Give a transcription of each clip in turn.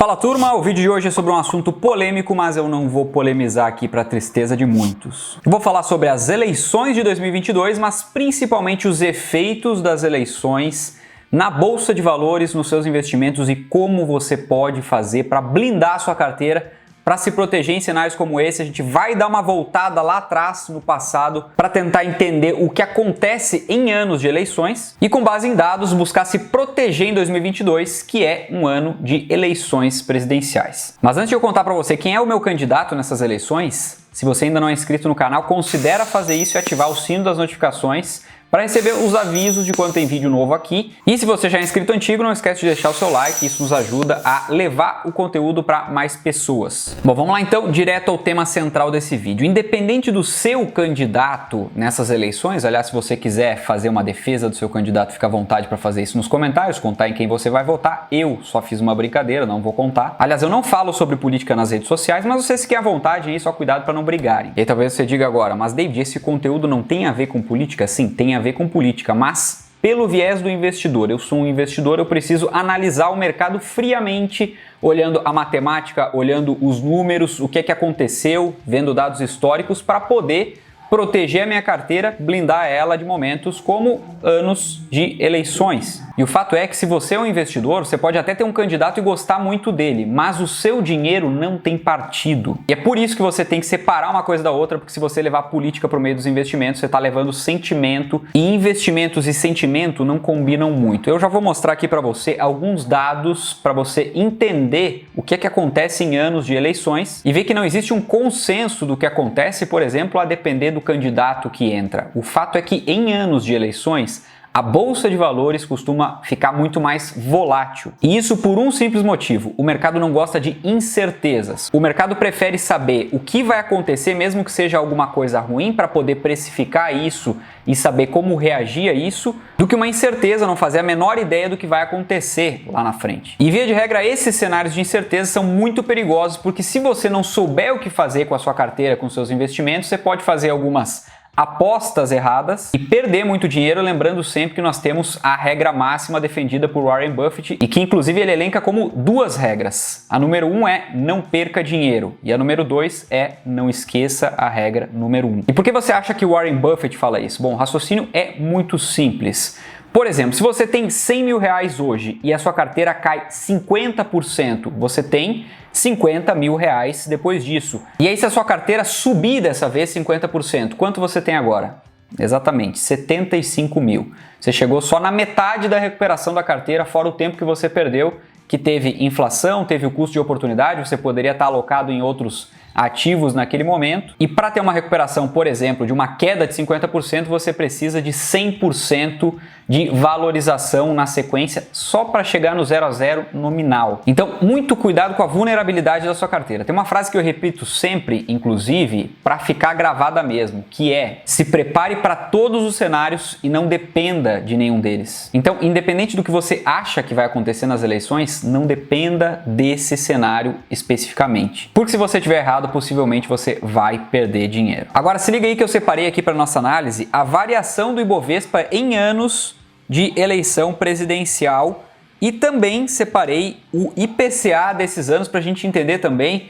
Fala turma, o vídeo de hoje é sobre um assunto polêmico, mas eu não vou polemizar aqui para tristeza de muitos. Eu vou falar sobre as eleições de 2022, mas principalmente os efeitos das eleições na bolsa de valores, nos seus investimentos e como você pode fazer para blindar a sua carteira, para se proteger em cenários como esse. A gente vai dar uma voltada lá atrás, no passado, para tentar entender o que acontece em anos de eleições e, com base em dados, buscar se proteger em 2022, que é um ano de eleições presidenciais. Mas antes de eu contar para você quem é o meu candidato nessas eleições, se você ainda não é inscrito no canal, considere fazer isso e ativar o sino das notificações para receber os avisos de quando tem vídeo novo aqui. E se você já é inscrito antigo, não esquece de deixar o seu like, isso nos ajuda a levar o conteúdo para mais pessoas. Bom, vamos lá então, direto ao tema central desse vídeo. Independente do seu candidato nessas eleições, aliás, se você quiser fazer uma defesa do seu candidato, fica à vontade para fazer isso nos comentários, contar em quem você vai votar. Eu só fiz uma brincadeira, não vou contar. Aliás, eu não falo sobre política nas redes sociais, mas vocês fiquem à vontade aí, só cuidado para não brigarem. E aí talvez você diga agora, mas David, esse conteúdo não tem a ver com política? Sim, tem a ver com política, mas pelo viés do investidor. Eu sou um investidor, eu preciso analisar o mercado friamente, olhando a matemática, olhando os números, o que é que aconteceu, vendo dados históricos para poder proteger a minha carteira, blindar ela de momentos como anos de eleições. E o fato é que se você é um investidor, você pode até ter um candidato e gostar muito dele, mas o seu dinheiro não tem partido. E é por isso que você tem que separar uma coisa da outra, porque se você levar política para o meio dos investimentos, você está levando sentimento, e investimentos e sentimento não combinam muito. Eu já vou mostrar aqui para você alguns dados para você entender o que é que acontece em anos de eleições e ver que não existe um consenso do que acontece, por exemplo, a depender do candidato que entra. O fato é que em anos de eleições, a bolsa de valores costuma ficar muito mais volátil. E isso por um simples motivo: o mercado não gosta de incertezas. O mercado prefere saber o que vai acontecer, mesmo que seja alguma coisa ruim, para poder precificar isso e saber como reagir a isso, do que uma incerteza, não fazer a menor ideia do que vai acontecer lá na frente. E via de regra, esses cenários de incerteza são muito perigosos, porque se você não souber o que fazer com a sua carteira, com seus investimentos, você pode fazer algumas apostas erradas e perder muito dinheiro, lembrando sempre que nós temos a regra máxima defendida por Warren Buffett e que inclusive ele elenca como duas regras. A número 1 é não perca dinheiro e a número 2 é não esqueça a regra número 1. E por que você acha que Warren Buffett fala isso? Bom, o raciocínio é muito simples. Por exemplo, se você tem 100 mil reais hoje e a sua carteira cai 50%, você tem 50 mil reais depois disso. E aí se a sua carteira subir dessa vez 50%, quanto você tem agora? Exatamente, 75 mil. Você chegou só na metade da recuperação da carteira, fora o tempo que você perdeu, que teve inflação, teve o custo de oportunidade, você poderia estar alocado em outros ativos naquele momento. E para ter uma recuperação, por exemplo, de uma queda de 50%, você precisa de 100% de valorização na sequência só para chegar no 0 a 0 nominal. Então, muito cuidado com a vulnerabilidade da sua carteira. Tem uma frase que eu repito sempre, inclusive, para ficar gravada mesmo, que é: se prepare para todos os cenários e não dependa de nenhum deles. Então, independente do que você acha que vai acontecer nas eleições, não dependa desse cenário especificamente. Porque se você estiver errado, possivelmente você vai perder dinheiro. Agora se liga aí que eu separei aqui para nossa análise a variação do Ibovespa em anos de eleição presidencial e também separei o IPCA desses anos para a gente entender também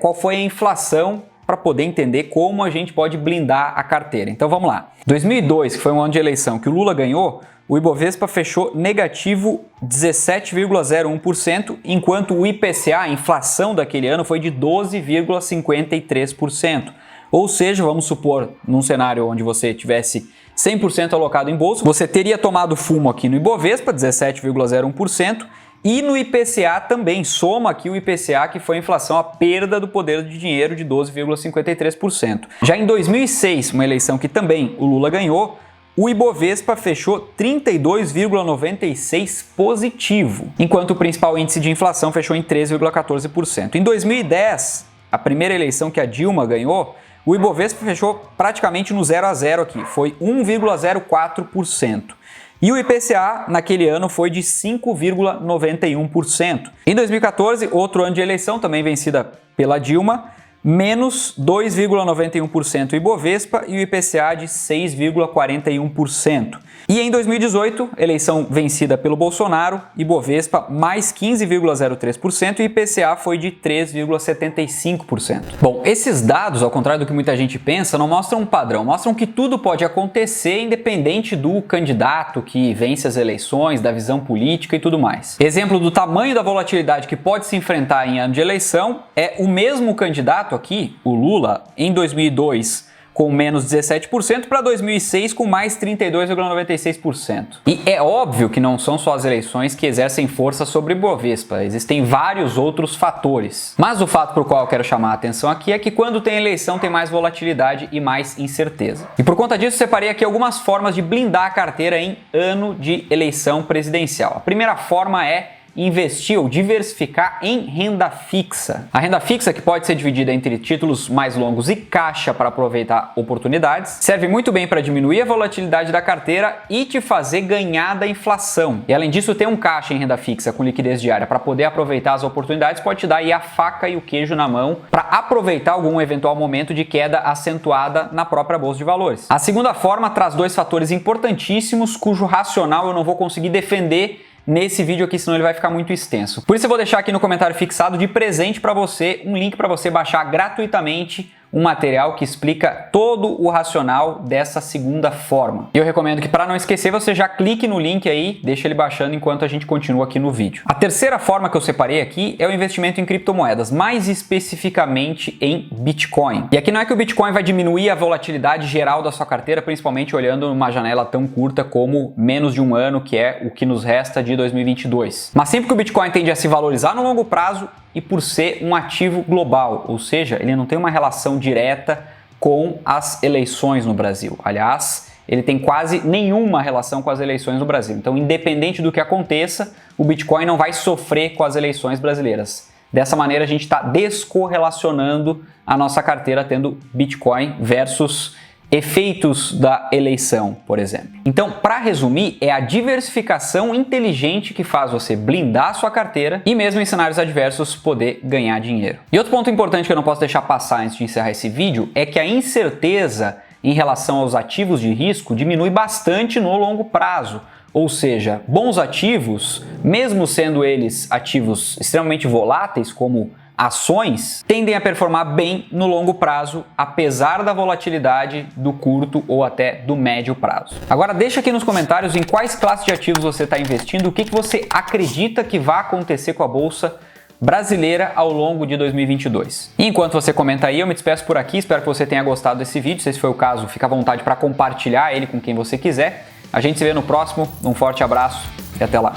qual foi a inflação, para poder entender como a gente pode blindar a carteira. Então vamos lá. 2002, que foi um ano de eleição que o Lula ganhou, o Ibovespa fechou negativo 17,01%, enquanto o IPCA, a inflação daquele ano, foi de 12,53%. Ou seja, vamos supor, num cenário onde você tivesse 100% alocado em bolsa, você teria tomado fumo aqui no Ibovespa, 17,01%, e no IPCA também, soma aqui o IPCA, que foi a inflação, a perda do poder de dinheiro de 12,53%. Já em 2006, uma eleição que também o Lula ganhou, o Ibovespa fechou 32,96 positivo, enquanto o principal índice de inflação fechou em 13,14%. Em 2010, a primeira eleição que a Dilma ganhou, o Ibovespa fechou praticamente no 0 a 0 aqui, foi 1,04%. E o IPCA naquele ano foi de 5,91%. Em 2014, outro ano de eleição, também vencida pela Dilma, menos 2,91% o Ibovespa e o IPCA de 6,41%. E em 2018, eleição vencida pelo Bolsonaro, Ibovespa mais 15,03% e IPCA foi de 3,75%. Bom, esses dados, ao contrário do que muita gente pensa, não mostram um padrão, mostram que tudo pode acontecer independente do candidato que vence as eleições, da visão política e tudo mais. Exemplo do tamanho da volatilidade que pode se enfrentar em ano de eleição é o mesmo candidato aqui, o Lula, em 2002, com menos 17%, para 2006 com mais 32,96%. E é óbvio que não são só as eleições que exercem força sobre o Ibovespa, existem vários outros fatores. Mas o fato por qual eu quero chamar a atenção aqui é que quando tem eleição tem mais volatilidade e mais incerteza. E por conta disso separei aqui algumas formas de blindar a carteira em ano de eleição presidencial. A primeira forma é investir ou diversificar em renda fixa. A renda fixa, que pode ser dividida entre títulos mais longos e caixa para aproveitar oportunidades, serve muito bem para diminuir a volatilidade da carteira e te fazer ganhar da inflação. E além disso, ter um caixa em renda fixa com liquidez diária para poder aproveitar as oportunidades pode te dar aí a faca e o queijo na mão para aproveitar algum eventual momento de queda acentuada na própria bolsa de valores. A segunda forma traz dois fatores importantíssimos cujo racional eu não vou conseguir defender nesse vídeo aqui, senão ele vai ficar muito extenso. Por isso eu vou deixar aqui no comentário fixado de presente para você um link para você baixar gratuitamente um material que explica todo o racional dessa segunda forma. E eu recomendo que, para não esquecer, você já clique no link aí, deixa ele baixando enquanto a gente continua aqui no vídeo. A terceira forma que eu separei aqui é o investimento em criptomoedas, mais especificamente em Bitcoin. E aqui não é que o Bitcoin vai diminuir a volatilidade geral da sua carteira, principalmente olhando numa janela tão curta como menos de um ano, que é o que nos resta de 2022. Mas sempre que o Bitcoin tende a se valorizar no longo prazo, e por ser um ativo global, ou seja, ele não tem uma relação direta com as eleições no Brasil. Aliás, ele tem quase nenhuma relação com as eleições no Brasil. Então, independente do que aconteça, o Bitcoin não vai sofrer com as eleições brasileiras. Dessa maneira, a gente está descorrelacionando a nossa carteira, tendo Bitcoin versus efeitos da eleição, por exemplo. Então, para resumir, é a diversificação inteligente que faz você blindar a sua carteira e mesmo em cenários adversos poder ganhar dinheiro. E outro ponto importante que eu não posso deixar passar antes de encerrar esse vídeo é que a incerteza em relação aos ativos de risco diminui bastante no longo prazo. Ou seja, bons ativos, mesmo sendo eles ativos extremamente voláteis, como ações, tendem a performar bem no longo prazo, apesar da volatilidade do curto ou até do médio prazo. Agora deixa aqui nos comentários em quais classes de ativos você está investindo, o que você acredita que vai acontecer com a bolsa brasileira ao longo de 2022. E enquanto você comenta aí, eu me despeço por aqui, espero que você tenha gostado desse vídeo, se esse foi o caso, fica à vontade para compartilhar ele com quem você quiser. A gente se vê no próximo, um forte abraço e até lá!